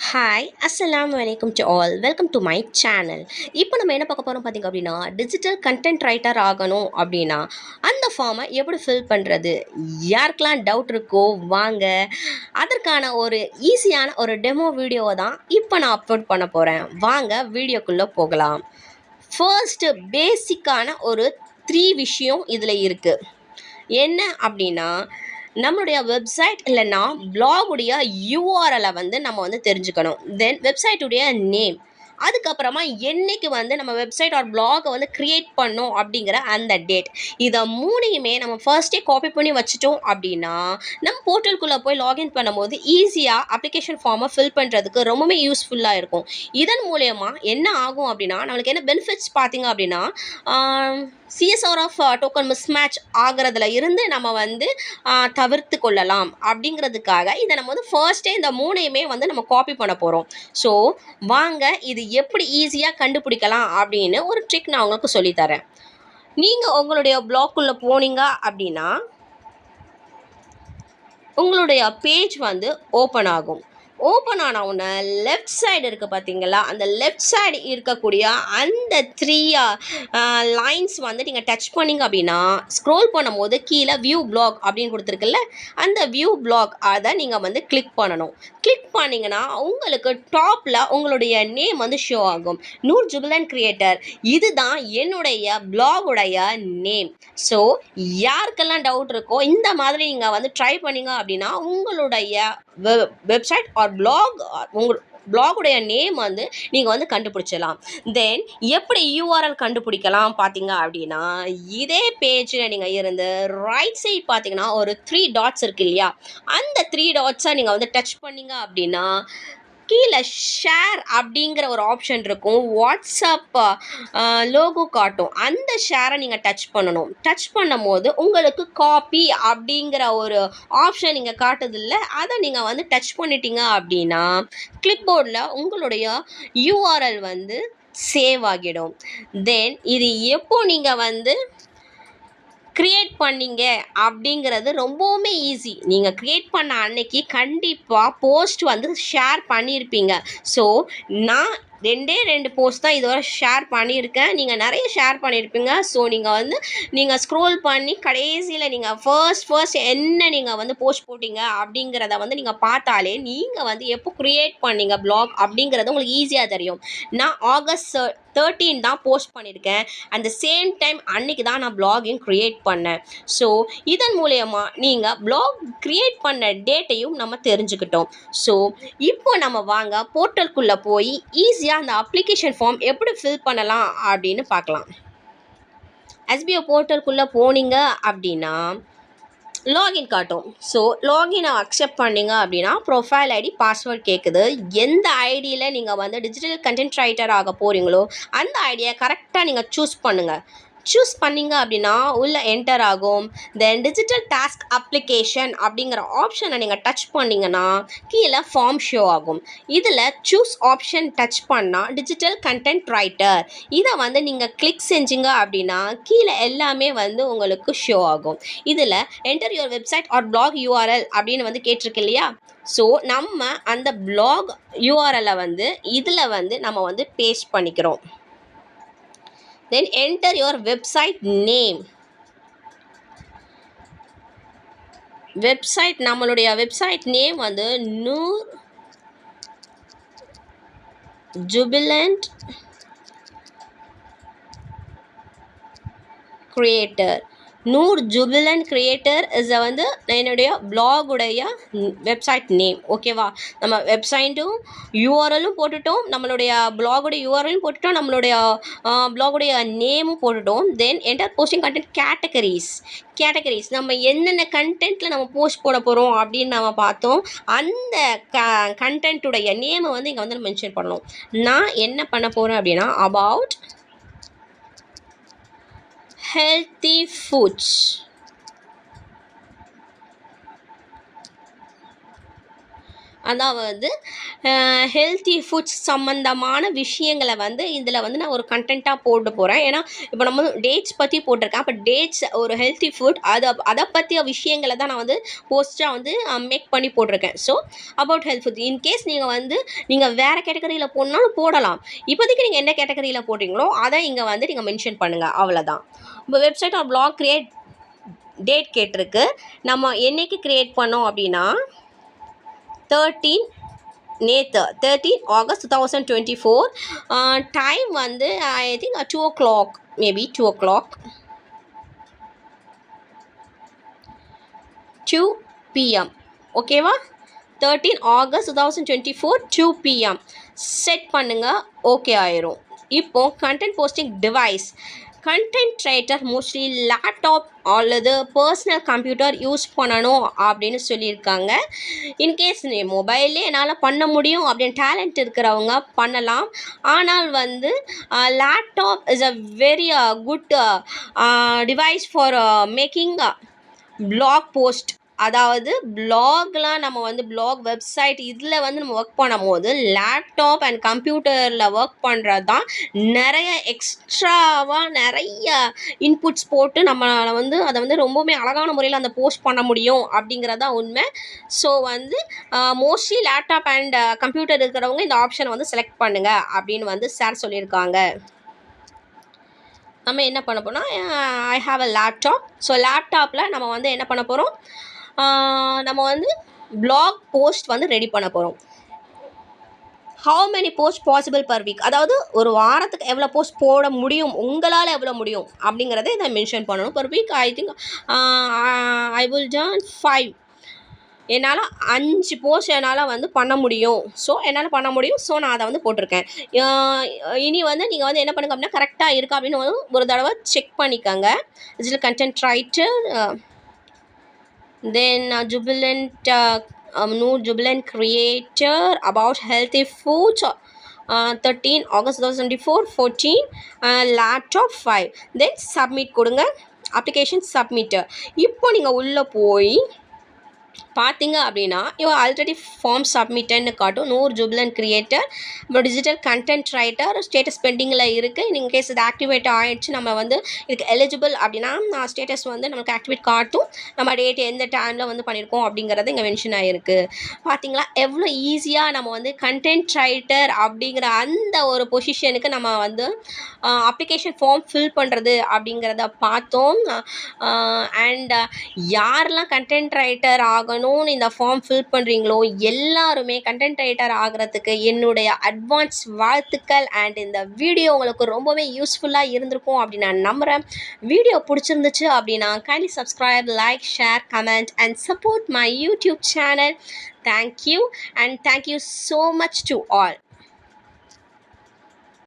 Hi அஸ்ஸலாமு அலைக்கும் to all welcome to my channel. இப்போ நம்ம என்ன பார்க்க போகிறோம் பார்த்திங்க அப்படின்னா, டிஜிட்டல் கண்டென்ட் ரைட்டர் ஆகணும் அப்படின்னா அந்த ஃபார்மை எப்படி ஃபில் பண்ணுறது, யாருக்கெல்லாம் டவுட் இருக்கோ வாங்க அதற்கான ஒரு ஈஸியான ஒரு டெமோ வீடியோவை தான் இப்போ நான் அப்லோட் பண்ண போகிறேன். வாங்க வீடியோக்குள்ளே போகலாம். ஃபர்ஸ்ட்டு பேசிக்கான ஒரு 3 விஷயம் இதில் இருக்குது. என்ன அப்படின்னா, நம்மளுடைய வெப்சைட் இல்லைன்னா பிளாகுடைய யூஆர்எலை நம்ம தெரிஞ்சுக்கணும். தென் வெப்சைட்டுடைய நேம், அதுக்கப்புறமா என்னைக்கு நம்ம வெப்சைட் ஆர் பிளாகை க்ரியேட் பண்ணோம் அப்படிங்கிற அந்த டேட். இதை மூணையுமே நம்ம ஃபர்ஸ்டே காப்பி பண்ணி வச்சுட்டோம் அப்படின்னா நம்ம போர்ட்டலுக்குள்ளே போய் லாகின் பண்ணும்போது ஈஸியாக அப்ளிகேஷன் ஃபார்மை ஃபில் பண்ணுறதுக்கு ரொம்பவே யூஸ்ஃபுல்லாக இருக்கும். இதன் மூலயமா என்ன ஆகும் அப்படின்னா, நம்மளுக்கு என்ன பெனிஃபிட்ஸ் பார்த்தீங்க அப்படின்னா, சிஎஸ்ஆர் ஆஃப் டோக்கன் மிஸ்மேட்ச் ஆகிறதுல இருந்து நம்ம தவிர்த்து கொள்ளலாம். அப்படிங்கிறதுக்காக இதை நம்ம ஃபர்ஸ்டே இந்த மூணையுமே நம்ம காப்பி பண்ண போகிறோம். ஸோ வாங்க இது எப்படி ஈஸியாக கண்டுபிடிக்கலாம் அப்படின்னு ஒரு ட்ரிக் நான் உங்களுக்கு சொல்லித்தரேன். நீங்கள் உங்களுடைய பிளாக்குள்ளே போனீங்க அப்படின்னா உங்களுடைய பேஜ் ஓப்பன் ஆகும். ஓப்பன் ஆன உடனே லெஃப்ட் சைடு இருக்குது பார்த்தீங்களா, அந்த லெஃப்ட் சைடு இருக்கக்கூடிய அந்த 3 லைன்ஸ் நீங்கள் டச் பண்ணிங்க அப்படின்னா ஸ்க்ரோல் பண்ணும்போது கீழே வியூ பிளாக் அப்படின்னு கொடுத்துருக்குல்ல, அந்த வியூ பிளாக் அதை நீங்கள் கிளிக் பண்ணணும். கிளிக் பண்ணிங்கன்னா உங்களுக்கு டாப்பில் உங்களுடைய நேம் ஷோ ஆகும். நூர் ஜுபிலன் கிரியேட்டர், இதுதான் என்னுடைய பிளாகுடைய நேம். ஸோ யாருக்கெல்லாம் டவுட் இருக்கோ இந்த மாதிரி நீங்கள் ட்ரை பண்ணிங்க அப்படின்னா உங்களுடைய வெப்சைட் ஆர் பிளாக் உங்கள் பிளாகுடைய நேம் நீங்கள் கண்டுபிடிச்சலாம். தென் எப்படி யூஆர்எல் கண்டுபிடிக்கலாம் பார்த்தீங்க அப்படின்னா, இதே பேஜில் நீங்கள் இருந்து ரைட் சைட் பார்த்தீங்கன்னா ஒரு 3 டாட்ஸ் இருக்கு இல்லையா, அந்த 3 டாட்ஸை நீங்கள் டச் பண்ணிங்க அப்படின்னா கீழே ஷேர் அப்படிங்கிற ஒரு ஆப்ஷன் இருக்கும். வாட்ஸ்அப் லோகோ காட்டும். அந்த ஷேரை நீங்கள் டச் பண்ணணும். டச் பண்ணும்போது உங்களுக்கு காப்பி அப்படிங்கிற ஒரு ஆப்ஷன் நீங்கள் காட்டுதில்ல, அதை நீங்கள் டச் பண்ணிட்டீங்க அப்படின்னா கிளிப்போர்டில் உங்களுடைய யூஆர்எல் சேவ் ஆகிடும். தென் இது எப்போ நீங்கள் க்ரியேட் பண்ணீங்க அப்படிங்கிறது ரொம்பவுமே ஈஸி. நீங்கள் க்ரியேட் பண்ண அன்னைக்கு கண்டிப்பாக போஸ்ட் ஷேர் பண்ணியிருப்பீங்க. ஸோ நான் 2 போஸ்ட் தான் இதுவரை ஷேர் பண்ணியிருக்கேன். நீங்கள் நிறைய ஷேர் பண்ணியிருப்பீங்க. ஸோ நீங்கள் ஸ்க்ரோல் பண்ணி கடைசியில் நீங்கள் ஃபர்ஸ்ட் என்ன நீங்கள் போஸ்ட் போட்டிங்க அப்படிங்கிறத நீங்கள் பார்த்தாலே நீங்கள் எப்போ க்ரியேட் பண்ணீங்க பிளாக் அப்படிங்கிறது உங்களுக்கு ஈஸியாக தெரியும். நான் ஆகஸ்ட் 13 தான் போஸ்ட் பண்ணியிருக்கேன். அந்த சேம் டைம் அன்னைக்கு தான் நான் பிளாகையும் க்ரியேட் பண்ணேன். ஸோ இதன் மூலயமா நீங்கள் பிளாக் க்ரியேட் பண்ண டேட்டையும் நம்ம தெரிஞ்சுக்கிட்டோம். ஸோ இப்போ நம்ம வாங்க போர்ட்டலுக்குள்ளே போய் ஈஸியாக அந்த அப்ளிகேஷன் ஃபார்ம் எப்படி ஃபில் பண்ணலாம் அப்படின்னு பார்க்கலாம். எஸ்பிஓ போர்ட்டலுக்குள்ளே போனீங்க அப்படின்னா லாகின் காட்டும். ஸோ லாகினை அக்செப்ட் பண்ணிங்க அப்படின்னா ப்ரொஃபைல் ஐடி பாஸ்வேர்ட் கேட்குது. எந்த ஐடியில் நீங்கள் டிஜிட்டல் கண்டென்ட் ரைட்டர் ஆக போகிறீங்களோ அந்த ஐடியை கரெக்டாக நீங்கள் சூஸ் பண்ணுங்கள். சூஸ் பண்ணிங்க அப்படின்னா உள்ளே என்டர் ஆகும். தென் டிஜிட்டல் டாஸ்க் அப்ளிகேஷன் அப்படிங்கிற ஆப்ஷனை நீங்கள் டச் பண்ணிங்கன்னா கீழே ஃபார்ம் ஷோ ஆகும். இதில் சூஸ் ஆப்ஷன் டச் பண்ணால் டிஜிட்டல் கண்டென்ட் ரைட்டர் இதை நீங்கள் கிளிக் செஞ்சிங்க அப்படின்னா கீழே எல்லாமே உங்களுக்கு ஷோ ஆகும். இதில் enter your website or blog URL அப்படின்னு கேட்டிருக்கு இல்லையா. ஸோ நம்ம அந்த பிளாக் யூஆர்எலை இதில் நம்ம பேஸ்ட் பண்ணிக்கிறோம். Then enter your website name. நம்மளுடைய website name Noor jubilant creator. Noor jubilant creator is என்னுடைய பிளாகுடைய வெப்சைட் நேம். ஓகேவா, நம்ம வெப்சைட்டும் யூஆர்எலும் போட்டுட்டோம், நம்மளுடைய பிளாகுடைய யூஆர்எலும் போட்டுட்டோம், நம்மளுடைய பிளாகுடைய நேமும் போட்டுட்டோம். தென் என்டர் போஸ்டிங் கண்டென்ட் கேட்டகரிஸ் நம்ம என்னென்ன கண்டென்ட்டில் நம்ம போஸ்ட் போட போகிறோம் அப்படின்னு நம்ம பார்த்தோம். அந்த கண்டென்ட்டுடைய நேமை இங்கே நம்ம மென்ஷன் பண்ணணும். நான் என்ன பண்ண போகிறேன் அப்படின்னா அபவுட் healthy foods. அதாவது ஹெல்த்தி ஃபுட்ஸ் சம்மந்தமான விஷயங்களை வந்து இதில் வந்து நான் ஒரு கண்டென்ட்டாக போட்டு போகிறேன். ஏன்னா இப்போ நம்ம டேட்ஸ் பற்றி போட்டிருக்கேன். அப்போ டேட்ஸ் ஒரு ஹெல்த்தி ஃபுட், அதை பற்றிய விஷயங்களை தான் நான் வந்து போஸ்ட்டாக வந்து மேக் பண்ணி போட்டிருக்கேன். So about health food. In case நீங்கள் வேறு கேட்டகரியில் போடணும்னாலும் போடலாம். இப்போதைக்கு நீங்கள் என்ன கேட்டகரியில் போடுறீங்களோ அதை இங்கே வந்து நீங்கள் மென்ஷன் பண்ணுங்கள், அவ்வளோதான். இப்போ வெப்சைட் ஒரு பிளாக் கிரியேட் டேட் கேட்டிருக்கு. நம்ம என்னைக்கு க்ரியேட் பண்ணோம் அப்படின்னா 13 August 2024. டைம் வந்து I think 2 o'clock, maybe 2 o'clock, 2 PM. ஓகேவா? 13 August 2024 2 PM செட் பண்ணுங்கள், ஓகே ஆயிரும். இப்போ content posting device. Content writer mostly laptop அல்லது பர்சனல் கம்ப்யூட்டர் யூஸ் பண்ணணும் அப்படின்னு சொல்லியிருக்காங்க. இன்கேஸ் மொபைல்லே என்னால் பண்ண முடியும் அப்படின்னு டேலண்ட் இருக்கிறவங்க பண்ணலாம். ஆனால் வந்து laptop is a very good device for making blog post. அதாவது பிளாக்லாம் நம்ம வந்து பிளாக் வெப்சைட் இதில் வந்து நம்ம ஒர்க் பண்ணும் போது லேப்டாப் அண்ட் கம்ப்யூட்டரில் ஒர்க் பண்ணுறது தான் நிறைய எக்ஸ்ட்ராவாக நிறைய இன்புட்ஸ் போட்டு நம்மளால் வந்து அதை வந்து ரொம்பவுமே அழகான முறையில் அந்த போஸ்ட் பண்ண முடியும் அப்படிங்கிறது தான் உண்மை. ஸோ வந்து மோஸ்ட்லி லேப்டாப் அண்ட் கம்ப்யூட்டர் இருக்கிறவங்க இந்த ஆப்ஷனை வந்து செலக்ட் பண்ணுங்கள் அப்படின்னு வந்து சார் சொல்லியிருக்காங்க. நம்ம என்ன பண்ண போனால் I have a laptop. So லேப்டாப்பில் நம்ம வந்து என்ன பண்ண போகிறோம், நம்ம வந்து பிளாக் போஸ்ட் வந்து ரெடி பண்ண போகிறோம். How many post possible per week, அதாவது ஒரு வாரத்துக்கு எவ்வளோ போஸ்ட் போட முடியும், உங்களால் எவ்வளோ முடியும் அப்படிங்கிறத இதை மென்ஷன் பண்ணணும். Per week I think I will John 5. என்னால் 5 போஸ்ட் என்னால் வந்து பண்ண முடியும். ஸோ என்னால் பண்ண முடியும். ஸோ நான் அதை வந்து போட்டிருக்கேன். இனி வந்து நீங்கள் வந்து என்ன பண்ணுங்க அப்படின்னா கரெக்டாக இருக்கா அப்படின்னு ஒரு தடவை செக் பண்ணிக்கோங்க. இதில் content writer, then jubilant creator about healthy foods, 13 August 2024 14, laptop 5. then submit கொடுங்க. application submit. இப்போ நீங்கள் உள்ளே போய் பார்த்தீங்க அப்படின்னா ஆல்ரெடி ஃபார்ம் சப்மிட்டட்னு காட்டும். ஜுபிலண்ட் கிரியேட்டர், இப்போ டிஜிட்டல் கண்டென்ட் ரைட்டர் ஸ்டேட்டஸ் பெண்டிங்கில் இருக்குது. இன்கேஸ் இது ஆக்டிவேட் ஆகிடுச்சு, நம்ம வந்து இதுக்கு எலிஜிபிள் அப்படின்னா ஸ்டேட்டஸ் வந்து நமக்கு ஆக்டிவேட் காட்டும். நம்ம டேட் எந்த டைமில் வந்து பண்ணியிருக்கோம் அப்படிங்கிறது இங்கே மென்ஷன் ஆகிருக்கு. பார்த்தீங்களா எவ்வளோ ஈஸியாக நம்ம வந்து கண்டென்ட் ரைட்டர் அப்படிங்கிற அந்த ஒரு பொசிஷனுக்கு நம்ம வந்து அப்ளிகேஷன் ஃபார்ம் ஃபில் பண்ணுறது அப்படிங்கிறத பார்த்தோம். அண்ட் யாரெல்லாம் கண்டென்ட் ரைட்டர் ஆகணும்னு இந்த ஃபார்ம் ஃபில் பண்ணுறீங்களோ எல்லாருமே கண்டென்ட் ரைட்டர் ஆகிறதுக்கு என்னுடைய அட்வான்ஸ் வாழ்த்துக்கள். அண்ட் இந்த வீடியோ உங்களுக்கு ரொம்பவே யூஸ்ஃபுல்லாக இருந்திருக்கும் அப்படின்னு நான் நம்புகிறேன். வீடியோ பிடிச்சிருந்துச்சு அப்படின்னா kindly subscribe, like, share, comment and support my YouTube channel. Thank you and thank you so much to all.